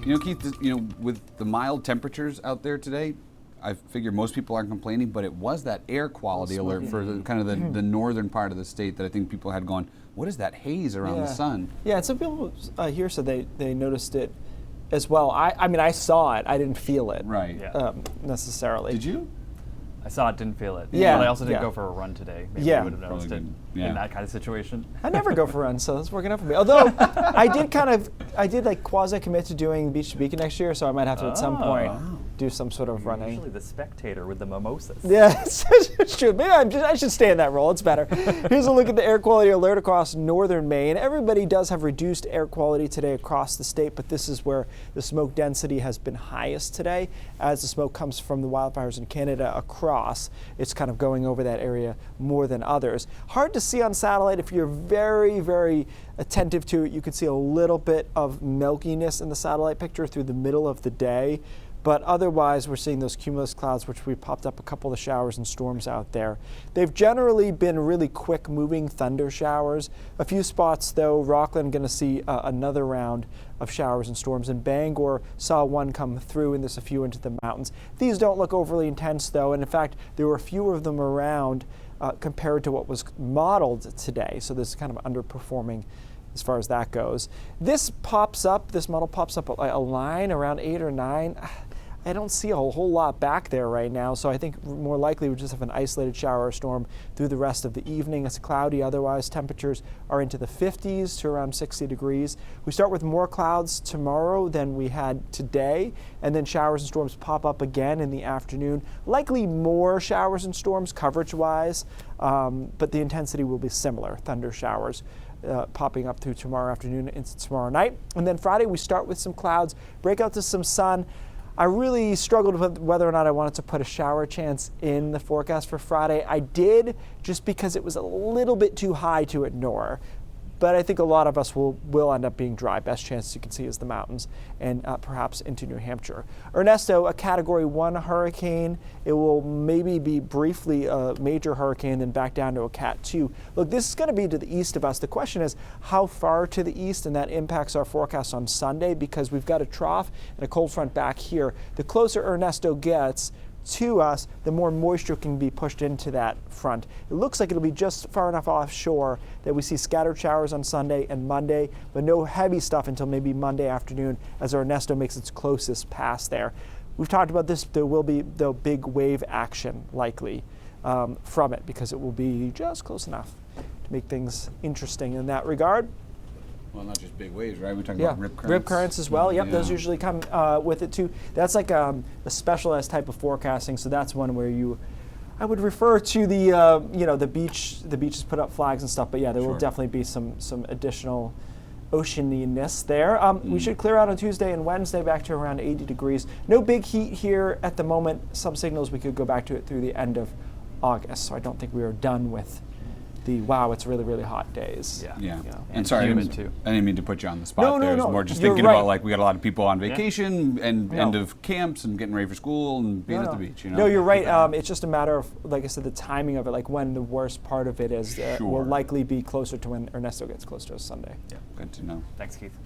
Keith, with the mild temperatures out there today, I figure most people aren't complaining, but it was that air quality alert for the northern part of the state that I think people had gone, what is that haze around the sun? Yeah, and some people here said they noticed it as well. I mean, I saw it. I didn't feel it necessarily. Did you? I saw it, didn't feel it. Yeah. But I also didn't go for a run today. Maybe I would have noticed it in that kind of situation. I never go for runs, so that's working out for me. Although I did like quasi commit to doing Beach to Beacon next year, so I might have to at some point do some sort of running. Usually the spectator with the mimosas. Yeah, it's true. Maybe I should stay in that role. It's better. Here's a look at the air quality alert across northern Maine. Everybody does have reduced air quality today across the state, but this is where the smoke density has been highest today. As the smoke comes from the wildfires in Canada across, it's kind of going over that area more than others. Hard to see on satellite. If you're very, very attentive to it, you can see a little bit of milkiness in the satellite picture through the middle of the day. But otherwise, we're seeing those cumulus clouds, which we popped up a couple of showers and storms out there. They've generally been really quick moving thunder showers. A few spots, though, Rockland going to see another round of showers and storms. And Bangor saw one come through, and there's a few into the mountains. These don't look overly intense, though. And in fact, there were fewer of them around compared to what was modeled today. So this is kind of underperforming as far as that goes. This model pops up a line around 8 or 9. I don't see a whole lot back there right now, so I think more likely we just have an isolated shower or storm through the rest of the evening. It's cloudy otherwise. Temperatures are into the 50s to around 60 degrees. We start with more clouds tomorrow than we had today, and then showers and storms pop up again in the afternoon. Likely more showers and storms coverage-wise, but the intensity will be similar. Thunder showers popping up through tomorrow afternoon into tomorrow night. And then Friday we start with some clouds, break out to some sun. I really struggled with whether or not I wanted to put a shower chance in the forecast for Friday. I did, just because it was a little bit too high to ignore. But I think a lot of us will end up being dry. Best chance you can see is the mountains and perhaps into New Hampshire. Ernesto, a Category 1 hurricane. It will maybe be briefly a major hurricane, then back down to a Cat 2. Look, this is going to be to the east of us. The question is how far to the east, and that impacts our forecast on Sunday because we've got a trough and a cold front back here. The closer Ernesto gets to us, the more moisture can be pushed into that front. It looks like it'll be just far enough offshore that we see scattered showers on Sunday and Monday, but no heavy stuff until maybe Monday afternoon as Ernesto makes its closest pass there. We've talked about this. There will be the big wave action likely from it because it will be just close enough to make things interesting in that regard. Well, not just big waves, right? We're talking about rip currents. Rip currents as well. Yep, those usually come with it too. That's like a specialized type of forecasting. So that's one where I would refer to the beach. The beaches put up flags and stuff. But yeah, there will definitely be some additional oceaniness there. We should clear out on Tuesday and Wednesday back to around 80 degrees. No big heat here at the moment. Some signals we could go back to it through the end of August. So I don't think we are done with wow, it's really, really hot days. Yeah. And sorry, I didn't mean to put you on the spot there. No. It was more just thinking about like we got a lot of people on vacation and end of camps and getting ready for school and being at the beach. No, you're right. It's just a matter of, like I said, the timing of it, like when the worst part of it is will likely be closer to when Ernesto gets close to us Sunday. Yeah, good to know. Thanks, Keith.